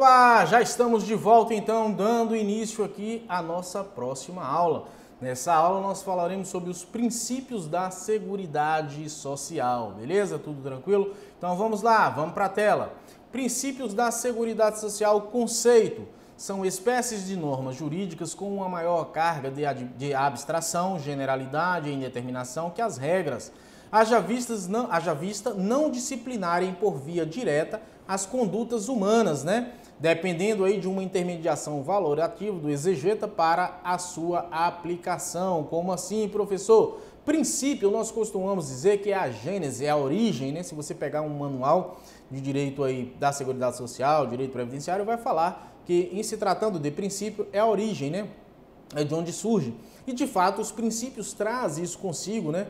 Opa, já estamos de volta então, dando início aqui à nossa próxima aula. Nessa aula nós falaremos sobre os princípios da Seguridade Social, beleza? Tudo tranquilo? Então vamos lá, vamos para a tela. Princípios da Seguridade Social, conceito. São espécies de normas jurídicas com uma maior carga de abstração, generalidade e indeterminação que as regras, haja vista não disciplinarem por via direta as condutas humanas, né? Dependendo aí de uma intermediação valorativa do exegeta para a sua aplicação. Como assim, professor? Princípio, nós costumamos dizer que é a gênese, é a origem, né? Se você pegar um manual de direito aí da Seguridade Social, direito previdenciário, vai falar que, em se tratando de princípio, é a origem, né? É de onde surge. E, de fato, os princípios trazem isso consigo, né?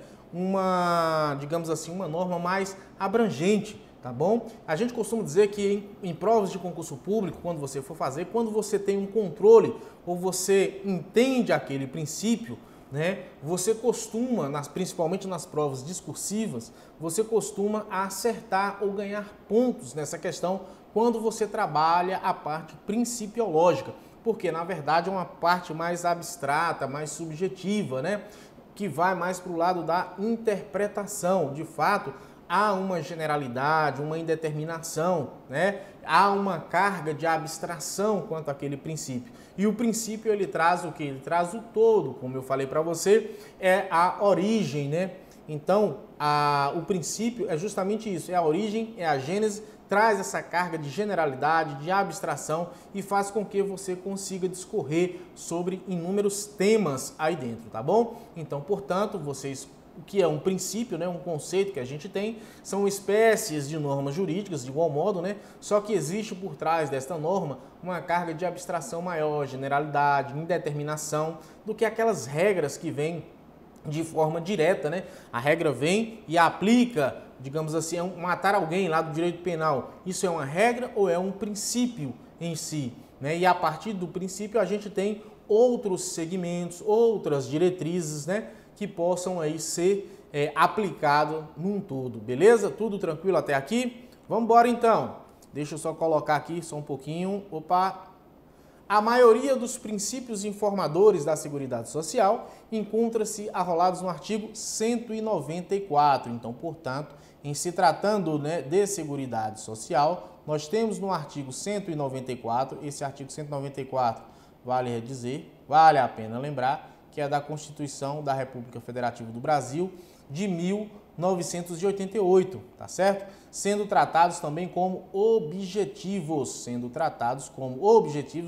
Digamos assim, uma norma mais abrangente, tá bom? A gente costuma dizer que em provas de concurso público, quando você for fazer, quando você tem um controle ou você entende aquele princípio, né? Você costuma, principalmente nas provas discursivas, você costuma acertar ou ganhar pontos nessa questão quando você trabalha a parte principiológica, porque na verdade é uma parte mais abstrata, mais subjetiva, né? Que vai mais para o lado da interpretação. De fato, há uma generalidade, uma indeterminação, né? Há uma carga de abstração quanto àquele princípio. E o princípio ele traz o quê? Ele traz o todo, como eu falei para você, é a origem, né? Então, o princípio é justamente isso, é a origem, é a gênese, traz essa carga de generalidade, de abstração e faz com que você consiga discorrer sobre inúmeros temas aí dentro, tá bom? Então, portanto, o que é um princípio, né, um conceito que a gente tem, são espécies de normas jurídicas, de igual modo, né? Só que existe por trás desta norma uma carga de abstração maior, generalidade, indeterminação, do que aquelas regras que vêm de forma direta, né? A regra vem e aplica, digamos assim, matar alguém lá do direito penal. Isso é uma regra ou é um princípio em si, né? E a partir do princípio a gente tem outros segmentos, outras diretrizes, né? Que possam aí ser aplicado num todo, beleza? Tudo tranquilo até aqui? Vamos embora então. Deixa eu só colocar aqui só um pouquinho. Opa! A maioria dos princípios informadores da Seguridade Social encontra-se arrolados no artigo 194. Então, portanto, em se tratando, né, de Seguridade Social, nós temos no artigo 194, esse artigo 194, vale dizer, vale a pena lembrar, que é da Constituição da República Federativa do Brasil de 1988, tá certo? Sendo tratados também como objetivos,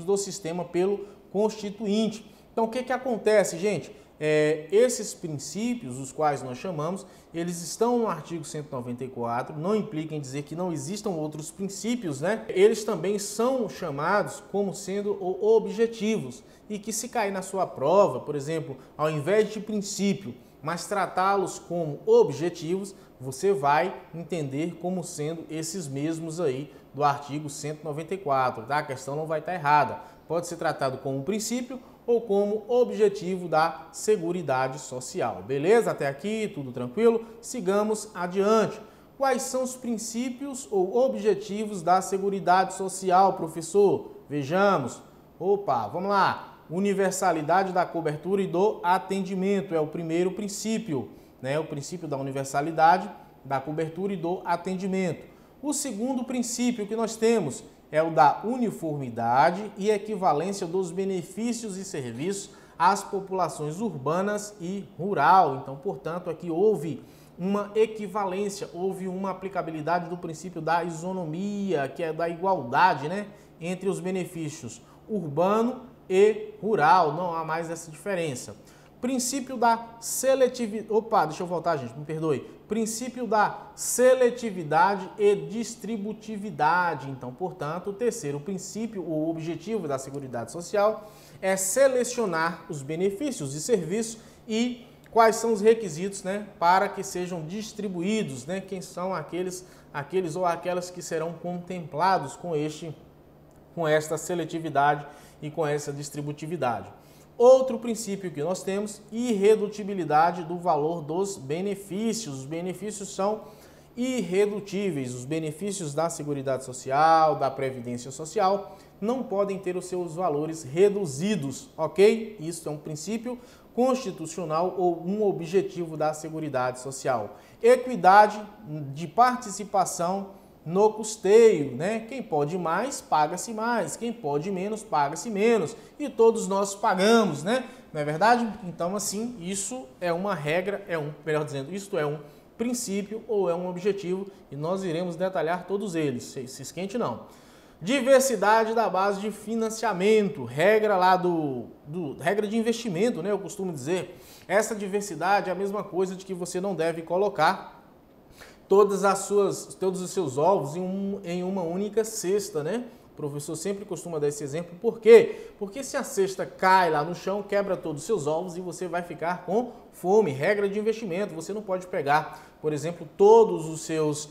do sistema pelo Constituinte. Então, o que acontece, gente? Esses princípios, os quais nós chamamos, eles estão no artigo 194, não implica em dizer que não existam outros princípios, né? Eles também são chamados como sendo objetivos e que se cair na sua prova, por exemplo, ao invés de princípio, mas tratá-los como objetivos, você vai entender como sendo esses mesmos aí do artigo 194, tá? A questão não vai estar errada. Pode ser tratado como princípio ou como objetivo da Seguridade Social. Beleza? Até aqui, tudo tranquilo? Sigamos adiante. Quais são os princípios ou objetivos da Seguridade Social, professor? Vejamos. Opa, vamos lá. Universalidade da cobertura e do atendimento é o primeiro princípio, né? O princípio da universalidade, da cobertura e do atendimento. O segundo princípio que nós temos é o da uniformidade e equivalência dos benefícios e serviços às populações urbanas e rural. Então, portanto, aqui houve uma equivalência, houve uma aplicabilidade do princípio da isonomia, que é da igualdade, né, entre os benefícios urbano e rural, não há mais essa diferença. Princípio da seletividade, deixa eu voltar, gente, me perdoe. Princípio da seletividade e distributividade. Então, portanto, o terceiro princípio, o objetivo da Seguridade Social é selecionar os benefícios e serviços e quais são os requisitos, né, para que sejam distribuídos, né, quem são aqueles ou aquelas que serão contemplados com esta seletividade e com essa distributividade. Outro princípio que nós temos, irredutibilidade do valor dos benefícios. Os benefícios são irredutíveis. Os benefícios da Seguridade Social, da Previdência Social, não podem ter os seus valores reduzidos, ok? Isso é um princípio constitucional ou um objetivo da Seguridade Social. Equidade de participação no custeio, né? Quem pode mais, paga-se mais. Quem pode menos, paga-se menos. E todos nós pagamos, né? Não é verdade? Então, assim, isso é uma regra, melhor dizendo, isto é um princípio ou é um objetivo e nós iremos detalhar todos eles. Se esquente não. Diversidade da base de financiamento, regra lá regra de investimento, né? Eu costumo dizer. Essa diversidade é a mesma coisa de que você não deve colocar todos os seus ovos em uma única cesta, né? O professor sempre costuma dar esse exemplo. Por quê? Porque se a cesta cai lá no chão, quebra todos os seus ovos e você vai ficar com fome. Regra de investimento, você não pode pegar, por exemplo, todos os seus,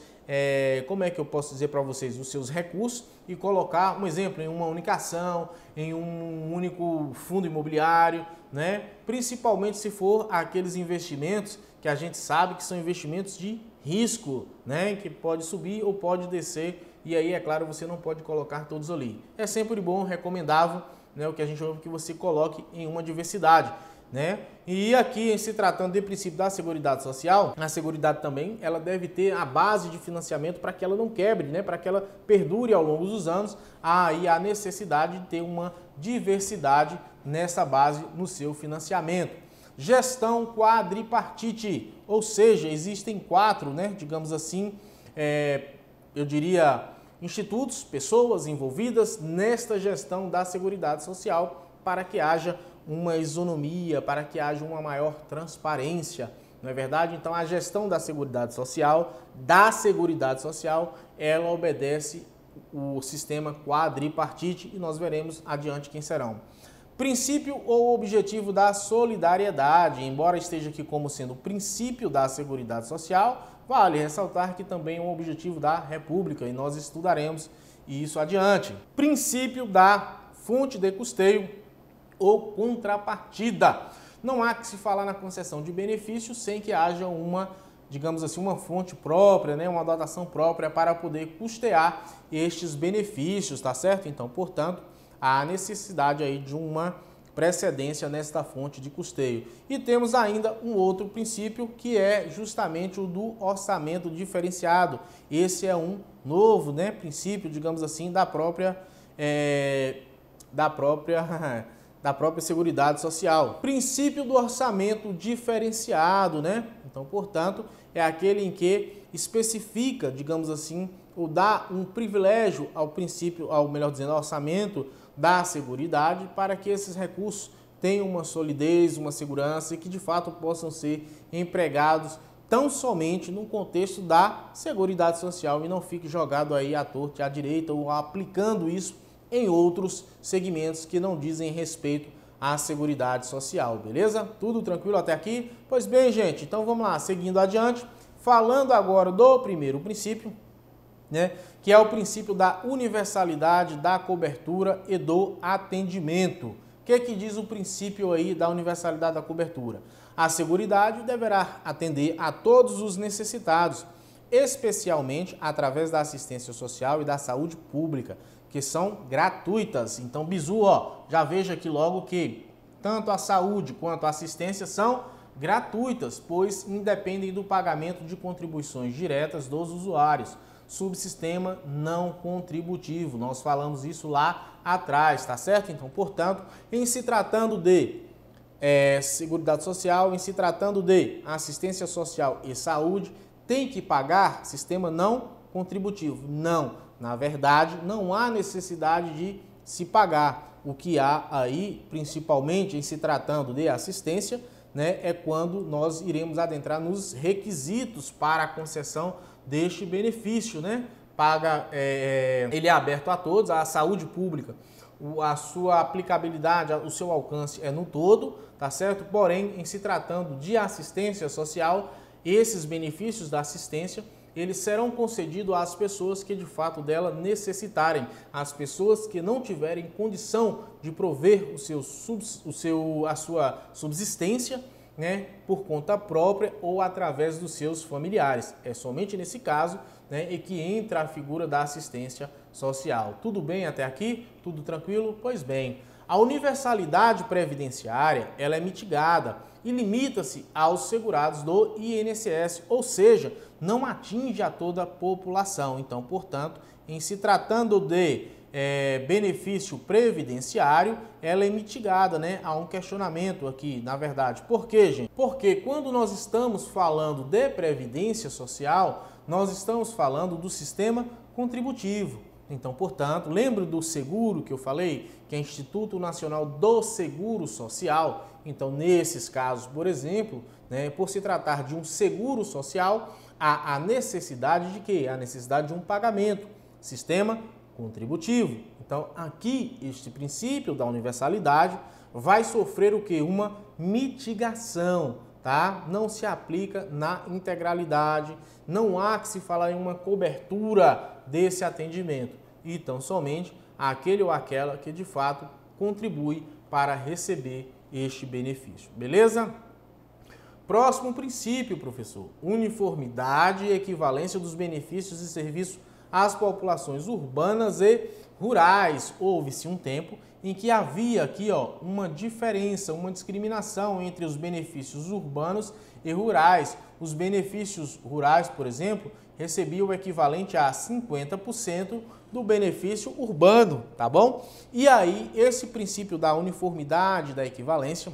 como é que eu posso dizer para vocês, os seus recursos e colocar, um exemplo, em uma única ação, em um único fundo imobiliário, né? Principalmente se for aqueles investimentos que a gente sabe que são investimentos de risco, né? Que pode subir ou pode descer e aí, é claro, você não pode colocar todos ali. É sempre bom, recomendável, né? O que a gente ouve que você coloque em uma diversidade, né? E aqui, se tratando de princípio da Seguridade Social, a Seguridade também, ela deve ter a base de financiamento para que ela não quebre, né? Para que ela perdure ao longo dos anos. Aí a necessidade de ter uma diversidade nessa base no seu financiamento. Gestão quadripartite, ou seja, existem 4, né? Digamos assim, eu diria, institutos, pessoas envolvidas nesta gestão da Seguridade Social para que haja uma isonomia, para que haja uma maior transparência, não é verdade? Então, a gestão da Seguridade Social, ela obedece o sistema quadripartite e nós veremos adiante quem serão. Princípio ou objetivo da solidariedade, embora esteja aqui como sendo o princípio da Seguridade Social, vale ressaltar que também é um objetivo da República e nós estudaremos isso adiante. Princípio da fonte de custeio ou contrapartida. Não há que se falar na concessão de benefícios sem que haja uma, digamos assim, uma fonte própria, né, uma dotação própria para poder custear estes benefícios, tá certo? Então, portanto, há necessidade aí de uma precedência nesta fonte de custeio. E temos ainda um outro princípio que é justamente o do orçamento diferenciado. Esse é um novo, né, princípio, digamos assim, da própria Seguridade Social. Princípio do orçamento diferenciado, né? Então, portanto, é aquele em que especifica, digamos assim, ou dá um privilégio ao princípio, ao orçamento da Seguridade para que esses recursos tenham uma solidez, uma segurança e que de fato possam ser empregados tão somente no contexto da Seguridade Social e não fique jogado aí à torta e à direita ou aplicando isso em outros segmentos que não dizem respeito à Seguridade Social, beleza? Tudo tranquilo até aqui? Pois bem, gente, então vamos lá, seguindo adiante, falando agora do primeiro princípio, né, que é o princípio da universalidade, da cobertura e do atendimento. O que diz o princípio aí da universalidade da cobertura? A Seguridade deverá atender a todos os necessitados, especialmente através da assistência social e da saúde pública, que são gratuitas. Então, bizu, já veja aqui logo que tanto a saúde quanto a assistência são gratuitas, pois independem do pagamento de contribuições diretas dos usuários. Subsistema não contributivo, nós falamos isso lá atrás, tá certo? Então, portanto, em se tratando de Seguridade Social, em se tratando de assistência social e saúde, tem que pagar sistema não contributivo? Não, na verdade, não há necessidade de se pagar. O que há aí, principalmente em se tratando de assistência, né, é quando nós iremos adentrar nos requisitos para a concessão deste benefício, né? Ele é aberto a todos, a saúde pública, a sua aplicabilidade, o seu alcance é no todo, tá certo? Porém, em se tratando de assistência social, esses benefícios da assistência, eles serão concedidos às pessoas que de fato dela necessitarem, às pessoas que não tiverem condição de prover a sua subsistência, né, por conta própria ou através dos seus familiares. É somente nesse caso, né, que entra a figura da assistência social. Tudo bem até aqui? Tudo tranquilo? Pois bem, a universalidade previdenciária ela é mitigada e limita-se aos segurados do INSS, ou seja, não atinge a toda a população. Então, portanto, em se tratando de benefício previdenciário, ela é mitigada, né? Há um questionamento aqui, na verdade. Por quê, gente? Porque quando nós estamos falando de previdência social, nós estamos falando do sistema contributivo. Então, portanto, lembra do seguro que eu falei, que é Instituto Nacional do Seguro Social? Então, nesses casos, por exemplo, né, por se tratar de um seguro social, há a necessidade de quê? A necessidade de um pagamento, sistema contributivo. Então, aqui, este princípio da universalidade vai sofrer o quê? Uma mitigação, tá? Não se aplica na integralidade, não há que se falar em uma cobertura desse atendimento. E tão somente aquele ou aquela que de fato contribui para receber este benefício. Beleza? Próximo princípio, professor. Uniformidade e equivalência dos benefícios e serviços às populações urbanas e rurais. Houve-se um tempo em que havia aqui uma diferença, uma discriminação entre os benefícios urbanos e rurais. Os benefícios rurais, por exemplo, recebiam o equivalente a 50% do benefício urbano, tá bom? E aí, esse princípio da uniformidade, da equivalência,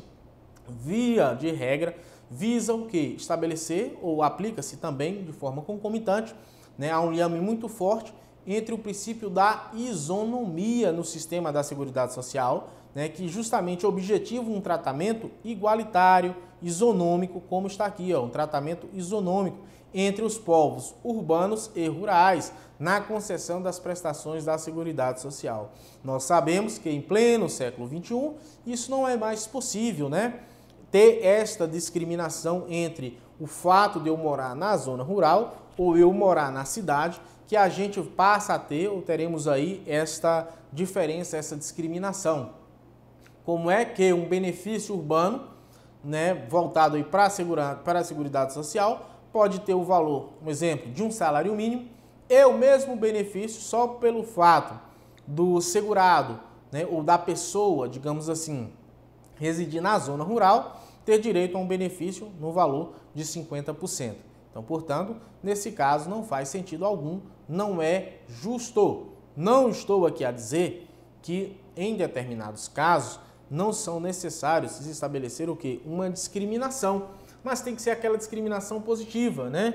via de regra, visa o quê? Estabelecer, ou aplica-se também de forma concomitante, né, há um liame muito forte entre o princípio da isonomia no sistema da Seguridade Social, né, que justamente objetiva um tratamento igualitário, isonômico, como está aqui, um tratamento isonômico entre os povos urbanos e rurais na concessão das prestações da Seguridade Social. Nós sabemos que em pleno século XXI isso não é mais possível, né? Ter esta discriminação entre o fato de eu morar na zona rural ou eu morar na cidade, que a gente passa a ter ou teremos aí esta diferença, essa discriminação. Como é que um benefício urbano, né, voltado aí para a Seguridade Social, pode ter o valor, um exemplo, de um salário mínimo e o mesmo benefício só pelo fato do segurado, né, ou da pessoa, digamos assim, residir na zona rural, ter direito a um benefício no valor de 50%. Então, portanto, nesse caso não faz sentido algum, não é justo. Não estou aqui a dizer que em determinados casos não são necessários se estabelecer o quê? Uma discriminação, mas tem que ser aquela discriminação positiva, né?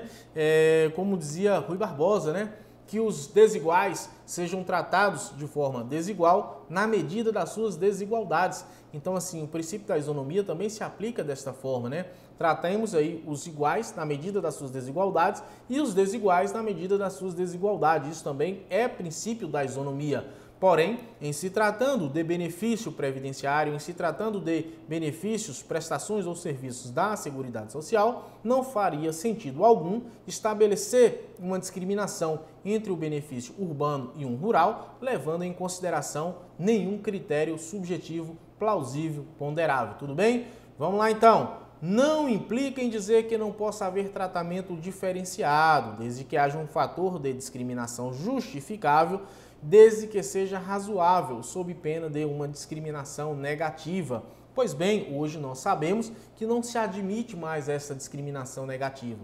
Como dizia Rui Barbosa, né? Que os desiguais sejam tratados de forma desigual na medida das suas desigualdades. Então, assim, o princípio da isonomia também se aplica desta forma, né? Tratemos aí os iguais na medida das suas desigualdades e os desiguais na medida das suas desigualdades. Isso também é princípio da isonomia. Porém, em se tratando de benefício previdenciário, em se tratando de benefícios, prestações ou serviços da Seguridade Social, não faria sentido algum estabelecer uma discriminação entre o benefício urbano e um rural, levando em consideração nenhum critério subjetivo, plausível, ponderável. Tudo bem? Vamos lá então. Não implica em dizer que não possa haver tratamento diferenciado, desde que haja um fator de discriminação justificável, desde que seja razoável, sob pena de uma discriminação negativa. Pois bem, hoje nós sabemos que não se admite mais essa discriminação negativa.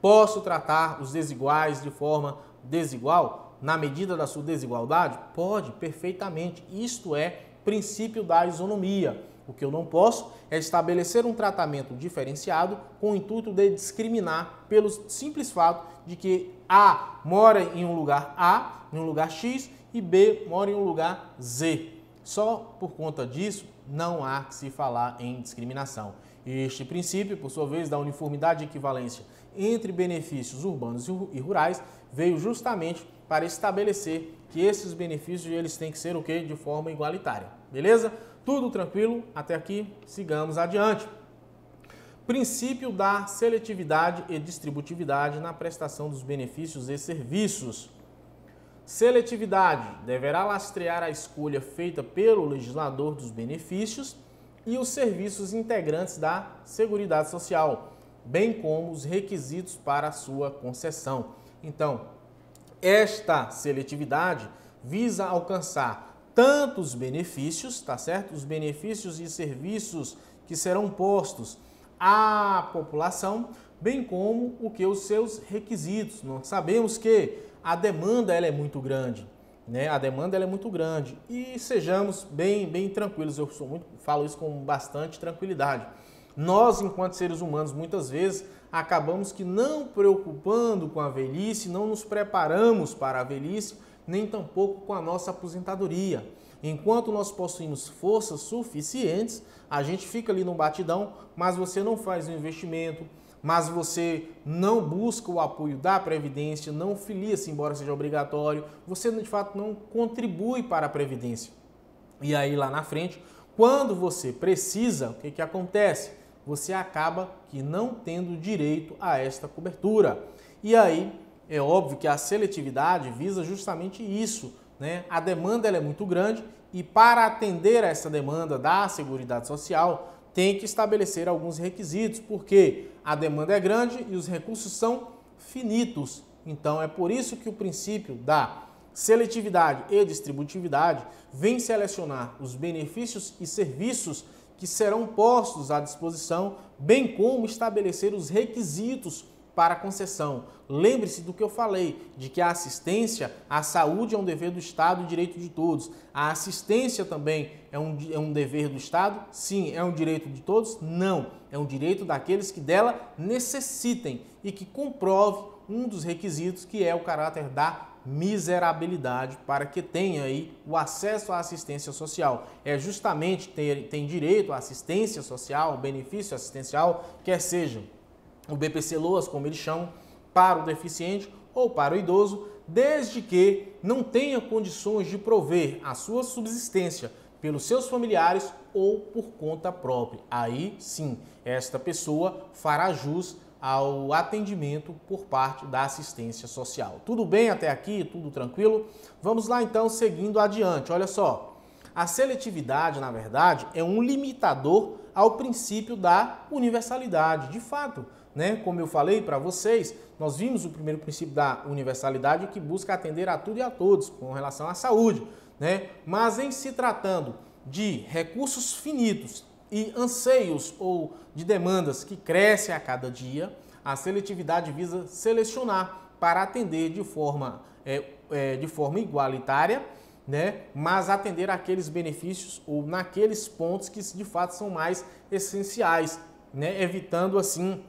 Posso tratar os desiguais de forma desigual, na medida da sua desigualdade? Pode, perfeitamente. Isto é princípio da isonomia. O que eu não posso é estabelecer um tratamento diferenciado com o intuito de discriminar pelo simples fato de que A mora em um lugar A, em um lugar X, e B mora em um lugar Z. Só por conta disso, não há que se falar em discriminação. Este princípio, por sua vez, da uniformidade e equivalência entre benefícios urbanos e rurais, veio justamente para estabelecer que esses benefícios eles têm que ser o quê? De forma igualitária. Beleza? Tudo tranquilo? Até aqui, sigamos adiante. Princípio da seletividade e distributividade na prestação dos benefícios e serviços. Seletividade deverá lastrear a escolha feita pelo legislador dos benefícios, e os serviços integrantes da Seguridade Social, bem como os requisitos para a sua concessão. Então, esta seletividade visa alcançar tanto os benefícios, tá certo? Os benefícios e serviços que serão postos à população, bem como o que os seus requisitos. Nós sabemos que a demanda ela é muito grande, né? A demanda ela é muito grande e sejamos bem tranquilos. Eu falo isso com bastante tranquilidade. Nós, enquanto seres humanos, muitas vezes acabamos que não preocupando com a velhice, não nos preparamos para a velhice, nem tampouco com a nossa aposentadoria. Enquanto nós possuímos forças suficientes, a gente fica ali no batidão, mas você não faz um investimento, mas você não busca o apoio da Previdência, não filia-se, embora seja obrigatório, você de fato não contribui para a Previdência. E aí lá na frente, quando você precisa, o que acontece? Você acaba que não tendo direito a esta cobertura. E aí é óbvio que a seletividade visa justamente isso, né? A demanda ela é muito grande e para atender a essa demanda da Seguridade Social tem que estabelecer alguns requisitos, porque a demanda é grande e os recursos são finitos. Então é por isso que o princípio da seletividade e distributividade vem selecionar os benefícios e serviços que serão postos à disposição, bem como estabelecer os requisitos para a concessão. Lembre-se do que eu falei, de que a assistência à saúde é um dever do Estado e direito de todos. A assistência também é um dever do Estado? Sim. É um direito de todos? Não. É um direito daqueles que dela necessitem e que comprove um dos requisitos, que é o caráter da miserabilidade, para que tenha aí o acesso à assistência social. É justamente tem direito à assistência social, ao benefício assistencial, quer seja o BPC-Loas, como eles chamam, para o deficiente ou para o idoso, desde que não tenha condições de prover a sua subsistência pelos seus familiares ou por conta própria. Aí sim, esta pessoa fará jus ao atendimento por parte da assistência social. Tudo bem até aqui? Tudo tranquilo? Vamos lá então, seguindo adiante. Olha só, a seletividade, na verdade, é um limitador ao princípio da universalidade. De fato, né? Como eu falei para vocês, nós vimos o primeiro princípio da universalidade, que busca atender a tudo e a todos com relação à saúde, né? Mas em se tratando de recursos finitos e anseios ou de demandas que crescem a cada dia, a seletividade visa selecionar para atender de forma igualitária, né? Mas atender aqueles benefícios ou naqueles pontos que de fato são mais essenciais, né? Evitando assim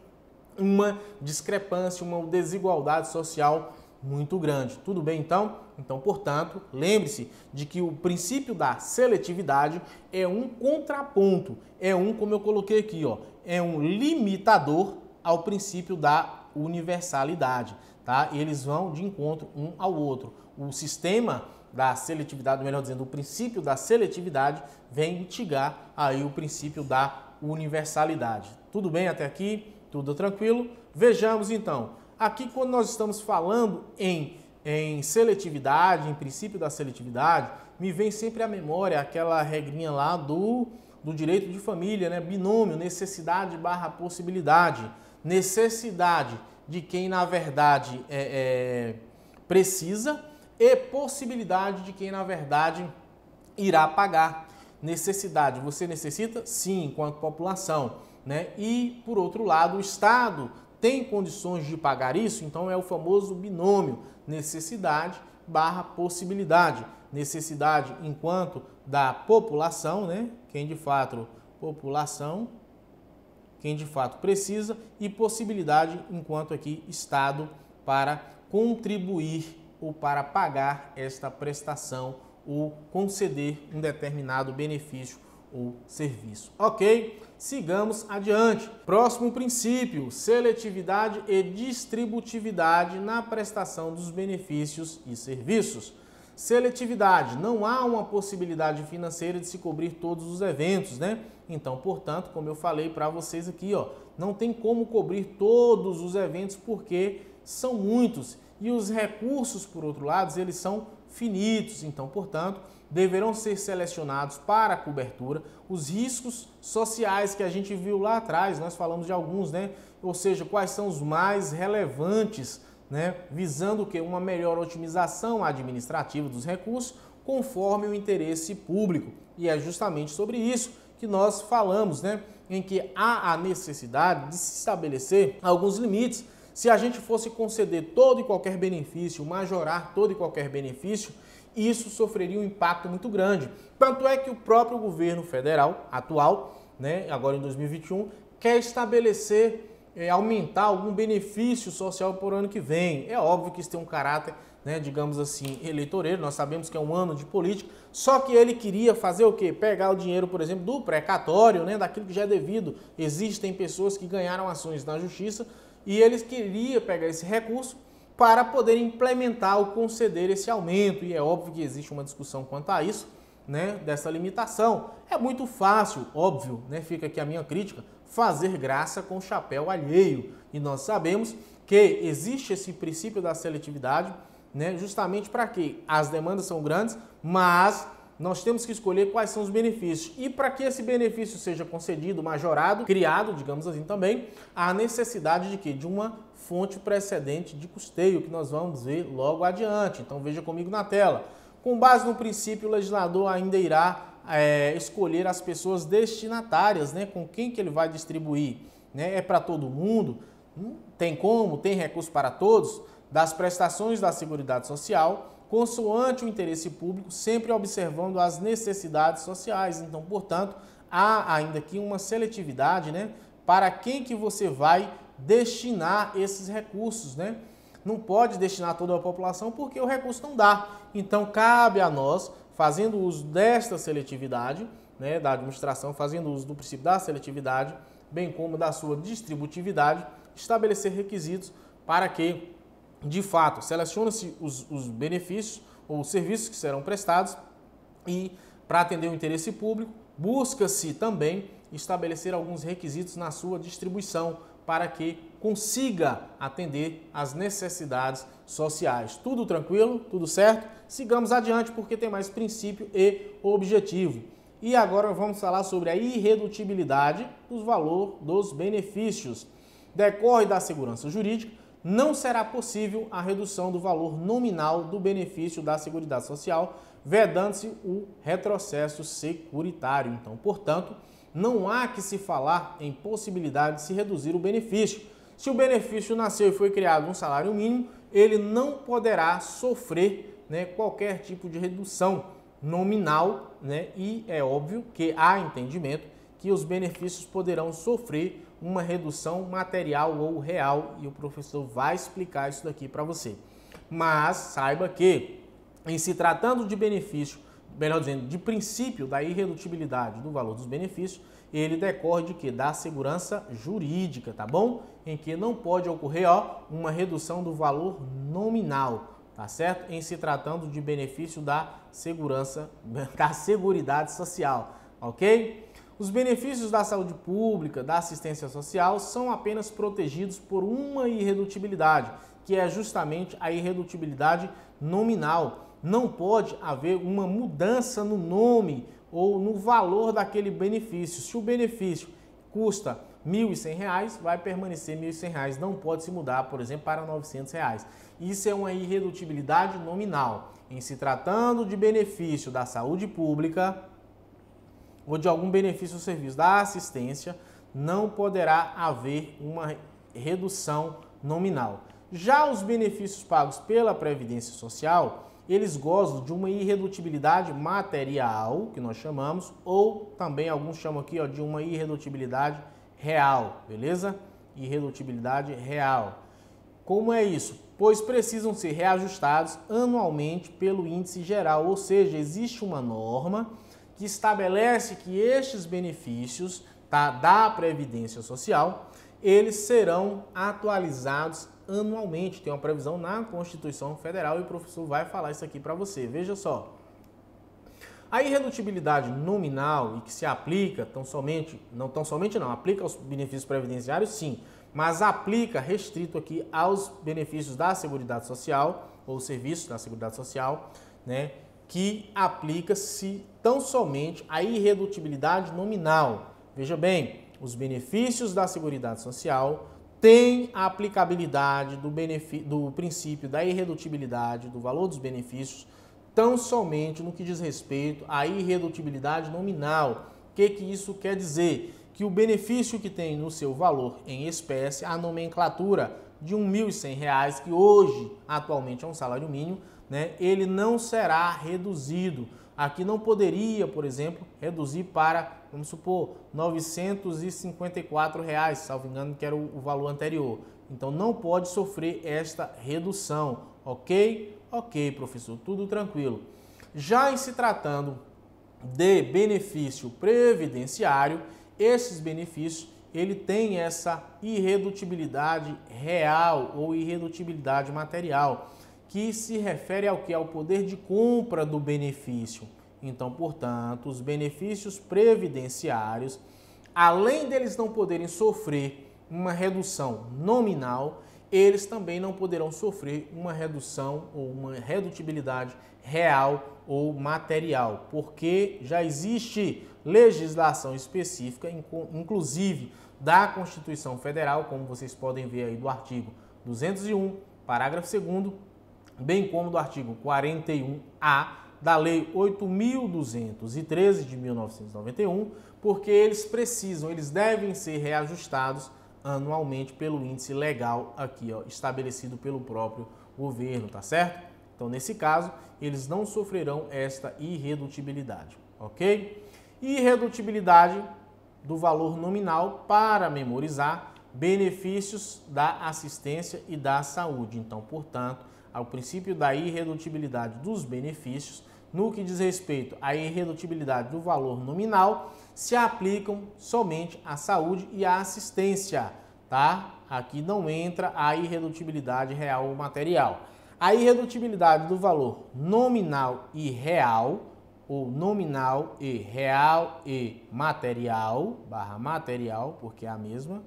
uma discrepância, uma desigualdade social muito grande. Tudo bem então? Então, portanto, lembre-se de que o princípio da seletividade é um contraponto, como eu coloquei aqui, ó, é um limitador ao princípio da universalidade, tá? Eles vão de encontro um ao outro. O sistema da seletividade, melhor dizendo, o princípio da seletividade vem mitigar aí o princípio da universalidade. Tudo bem até aqui? Tudo tranquilo? Vejamos então. Aqui, quando nós estamos falando em seletividade, em princípio da seletividade, me vem sempre à memória aquela regrinha lá do direito de família, né? Binômio, necessidade barra possibilidade. Necessidade de quem, na verdade, precisa e possibilidade de quem, na verdade, irá pagar. Necessidade, você necessita? Sim, enquanto população, né? E, por outro lado, o Estado tem condições de pagar isso, então é o famoso binômio, necessidade barra possibilidade. Necessidade enquanto da população, né? Quem de fato precisa, e possibilidade enquanto aqui Estado para contribuir ou para pagar esta prestação ou conceder um determinado benefício ou serviço. Ok? Sigamos adiante. Próximo princípio, seletividade e distributividade na prestação dos benefícios e serviços. Seletividade, não há uma possibilidade financeira de se cobrir todos os eventos, né? Então, portanto, como eu falei para vocês aqui, ó, não tem como cobrir todos os eventos porque são muitos e os recursos, por outro lado, eles são finitos. Então, portanto, deverão ser selecionados para a cobertura. Os riscos sociais que a gente viu lá atrás, nós falamos de alguns, né? Ou seja, quais são os mais relevantes, né? Visando o quê? Uma melhor otimização administrativa dos recursos conforme o interesse público. E é justamente sobre isso que nós falamos, né? Em que há a necessidade de se estabelecer alguns limites. Se a gente fosse conceder todo e qualquer benefício, majorar todo e qualquer benefício, isso sofreria um impacto muito grande. Tanto é que o próprio governo federal atual, né, agora em 2021, quer estabelecer, aumentar algum benefício social por ano que vem. É óbvio que isso tem um caráter, né, digamos assim, eleitoreiro, nós sabemos que é um ano de política, só que ele queria fazer o quê? Pegar o dinheiro, por exemplo, do precatório, né, daquilo que já é devido. Existem pessoas que ganharam ações na justiça e eles queriam pegar esse recurso para poder implementar ou conceder esse aumento. E é óbvio que existe uma discussão quanto a isso, né, dessa limitação. É muito fácil, óbvio, né, fica aqui a minha crítica, fazer graça com o chapéu alheio. E nós sabemos que existe esse princípio da seletividade, né, justamente para quê? As demandas são grandes, mas nós temos que escolher quais são os benefícios. E para que esse benefício seja concedido, majorado, criado, digamos assim também, há necessidade de quê? De uma fonte precedente de custeio, que nós vamos ver logo adiante. Então veja comigo na tela. Com base no princípio, o legislador ainda irá escolher as pessoas destinatárias, né, com quem que ele vai distribuir. Né? É para todo mundo? Tem como? Tem recurso para todos? Das prestações da Seguridade Social, consoante o interesse público, sempre observando as necessidades sociais. Então, portanto, há ainda aqui uma seletividade, né, para quem que você vai destinar esses recursos, né? Não pode destinar toda a população porque o recurso não dá. Então, cabe a nós, fazendo uso desta seletividade, né, da administração, fazendo uso do princípio da seletividade, bem como da sua distributividade, estabelecer requisitos para que, de fato, seleciona-se os benefícios ou os serviços que serão prestados e, para atender o interesse público, busca-se também estabelecer alguns requisitos na sua distribuição para que consiga atender às necessidades sociais. Tudo tranquilo? Tudo certo? Sigamos adiante porque tem mais princípio e objetivo. E agora vamos falar sobre a irredutibilidade do valor dos benefícios. Decorre da segurança jurídica, não será possível a redução do valor nominal do benefício da Seguridade Social, vedando-se o retrocesso securitário. Então, portanto, não há que se falar em possibilidade de se reduzir o benefício. Se o benefício nasceu e foi criado um salário mínimo, ele não poderá sofrer, né, qualquer tipo de redução nominal, né, e é óbvio que há entendimento que os benefícios poderão sofrer uma redução material ou real, e o professor vai explicar isso daqui para você. Mas saiba que, em se tratando de benefício, melhor dizendo, de princípio da irredutibilidade do valor dos benefícios, ele decorre de quê? Da segurança jurídica, tá bom? Em que não pode ocorrer, uma redução do valor nominal, tá certo? Em se tratando de benefício da segurança, da Seguridade Social, ok? Os benefícios da saúde pública, da assistência social, são apenas protegidos por uma irredutibilidade, que é justamente a irredutibilidade nominal. Não pode haver uma mudança no nome ou no valor daquele benefício. Se o benefício custa R$ 1.100, vai permanecer R$ 1.100, não pode se mudar, por exemplo, para R$ 900. Isso é uma irredutibilidade nominal. Em se tratando de benefício da saúde pública ou de algum benefício ou serviço da assistência, não poderá haver uma redução nominal. Já os benefícios pagos pela Previdência Social, eles gozam de uma irredutibilidade material, que nós chamamos, ou também alguns chamam aqui de uma irredutibilidade real, beleza? Irredutibilidade real. Como é isso? Pois precisam ser reajustados anualmente pelo índice geral, ou seja, existe uma norma que estabelece que estes benefícios, tá, da Previdência Social, eles serão atualizados anualmente. Tem uma previsão na Constituição Federal e o professor vai falar isso aqui para você. Veja só. A irredutibilidade nominal e que se aplica aplica aos benefícios previdenciários, sim, mas aplica restrito aqui aos benefícios da Seguridade Social ou serviços da Seguridade Social, né? que aplica-se tão somente a irredutibilidade nominal. Veja bem, os benefícios da Seguridade Social têm a aplicabilidade do princípio da irredutibilidade do valor dos benefícios tão somente no que diz respeito à irredutibilidade nominal. O que isso quer dizer? Que o benefício que tem no seu valor em espécie, a nomenclatura de R$ 1.100, que hoje, atualmente, é um salário mínimo, né, ele não será reduzido. Aqui não poderia, por exemplo, reduzir para, vamos supor, R$ 954, salvo engano, que era o valor anterior. Então, não pode sofrer esta redução, ok? Ok, professor, tudo tranquilo. Já em se tratando de benefício previdenciário, esses benefícios, ele tem essa irredutibilidade real ou irredutibilidade material, que se refere ao que? Ao poder de compra do benefício. Então, portanto, os benefícios previdenciários, além deles não poderem sofrer uma redução nominal, eles também não poderão sofrer uma redução ou uma redutibilidade real ou material, porque já existe legislação específica, inclusive da Constituição Federal, como vocês podem ver aí do artigo 201, parágrafo 2º, bem como do artigo 41A da Lei 8.213 de 1991, porque eles devem ser reajustados anualmente pelo índice legal aqui, ó, estabelecido pelo próprio governo, tá certo? Então, nesse caso, eles não sofrerão esta irredutibilidade, ok? Irredutibilidade do valor nominal para memorizar benefícios da assistência e da saúde. Então, portanto, ao princípio da irredutibilidade dos benefícios, no que diz respeito à irredutibilidade do valor nominal, se aplicam somente à saúde e à assistência, tá? Aqui não entra a irredutibilidade real ou material. A irredutibilidade do valor nominal e real, ou nominal e real e material, material, porque é a mesma,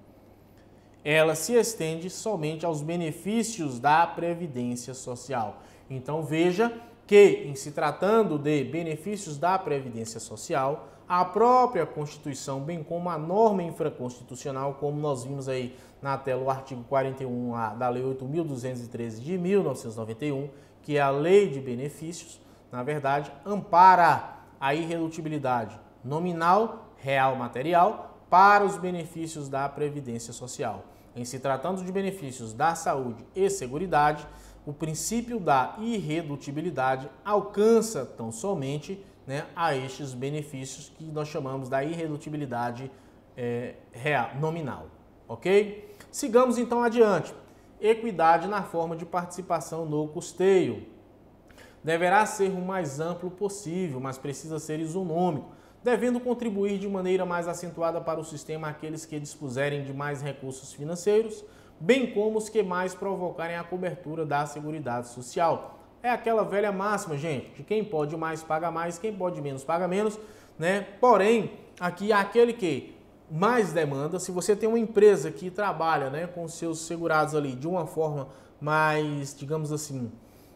ela se estende somente aos benefícios da Previdência Social. Então veja que, em se tratando de benefícios da Previdência Social, a própria Constituição, bem como a norma infraconstitucional, como nós vimos aí na tela, o artigo 41A da Lei 8.213 de 1991, que é a Lei de Benefícios, na verdade, ampara a irredutibilidade nominal, real, material, para os benefícios da Previdência Social. Em se tratando de benefícios da saúde e seguridade, o princípio da irredutibilidade alcança tão somente, né, a estes benefícios que nós chamamos da irredutibilidade real, nominal, ok? Sigamos então adiante. Equidade na forma de participação no custeio. Deverá ser o mais amplo possível, mas precisa ser isonômico, devendo contribuir de maneira mais acentuada para o sistema aqueles que dispuserem de mais recursos financeiros, bem como os que mais provocarem a cobertura da Seguridade Social. É aquela velha máxima, gente, de quem pode mais paga mais, quem pode menos paga menos, né? Porém, aqui há aquele que mais demanda. Se você tem uma empresa que trabalha, né, com seus segurados ali de uma forma mais, digamos assim,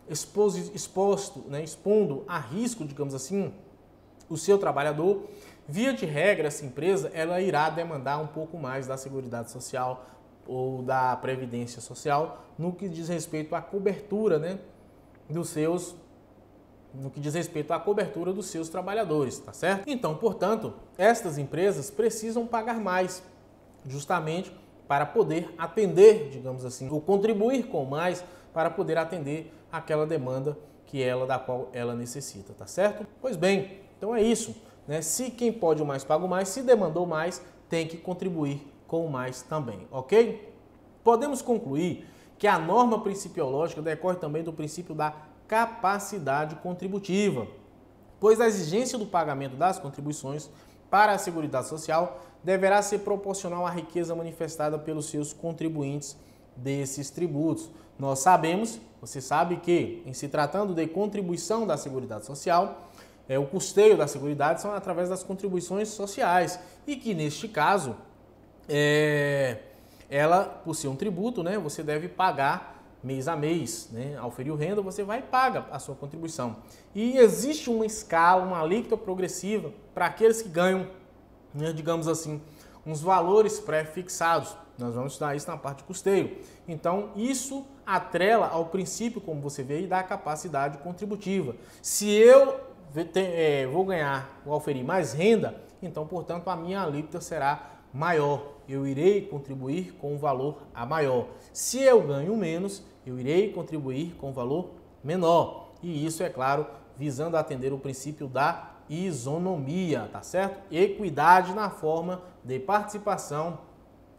exposto, né, expondo a risco, digamos assim, o seu trabalhador, via de regra, essa empresa ela irá demandar um pouco mais da Seguridade Social ou da Previdência Social no que diz respeito à cobertura, né, no que diz respeito à cobertura dos seus trabalhadores, tá certo? Então, portanto, estas empresas precisam pagar mais, justamente para poder atender, digamos assim, ou contribuir com mais para poder atender aquela demanda da qual ela necessita, tá certo? Pois bem, então é isso, né? Se quem pode o mais paga o mais, se demandou mais, tem que contribuir com o mais também, ok? Podemos concluir que a norma principiológica decorre também do princípio da capacidade contributiva, pois a exigência do pagamento das contribuições para a Seguridade Social deverá ser proporcional à riqueza manifestada pelos seus contribuintes desses tributos. Nós sabemos, você sabe que, em se tratando de contribuição da Seguridade Social, o custeio da Seguridade são através das contribuições sociais e que, neste caso, ela, por ser um tributo, né, você deve pagar mês a mês, né? Auferiu renda, você vai e paga a sua contribuição. E existe uma escala, uma alíquota progressiva para aqueles que ganham, né, digamos assim, uns valores pré-fixados. Nós vamos estudar isso na parte de custeio. Então, isso atrela ao princípio, como você vê aí, da capacidade contributiva. Se eu vou ganhar, vou auferir mais renda, então, portanto, a minha alíquota será maior. Eu irei contribuir com um valor a maior. Se eu ganho menos, eu irei contribuir com um valor menor. E isso, é claro, visando atender o princípio da isonomia, tá certo? Equidade na forma de participação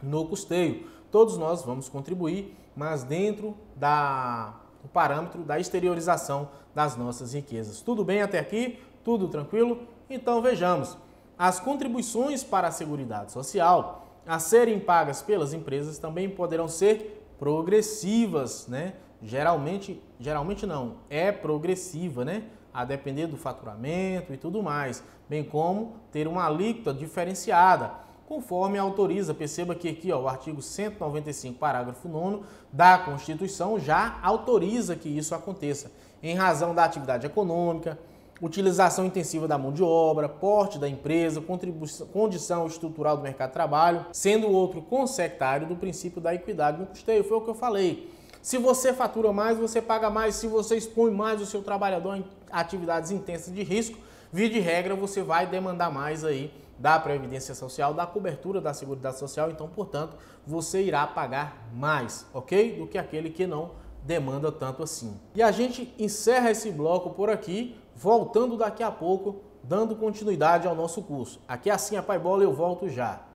no custeio. Todos nós vamos contribuir, mas dentro do parâmetro da exteriorização das nossas riquezas. Tudo bem até aqui? Tudo tranquilo? Então vejamos. As contribuições para a Seguridade Social a serem pagas pelas empresas também poderão ser progressivas, né? Geralmente não, é progressiva, né? A depender do faturamento e tudo mais, bem como ter uma alíquota diferenciada, conforme autoriza. Perceba que aqui, ó, o artigo 195, parágrafo 9º da Constituição já autoriza que isso aconteça, em razão da atividade econômica, utilização intensiva da mão de obra, porte da empresa, condição estrutural do mercado de trabalho, sendo o outro consectário do princípio da equidade no custeio. Foi o que eu falei. Se você fatura mais, você paga mais. Se você expõe mais o seu trabalhador em atividades intensas de risco, via de regra, você vai demandar mais aí da Previdência Social, da cobertura da Seguridade Social. Então, portanto, você irá pagar mais, ok? Do que aquele que não demanda tanto assim. E a gente encerra esse bloco por aqui, voltando daqui a pouco, dando continuidade ao nosso curso. Aqui é assim a Pai Bola, eu volto já.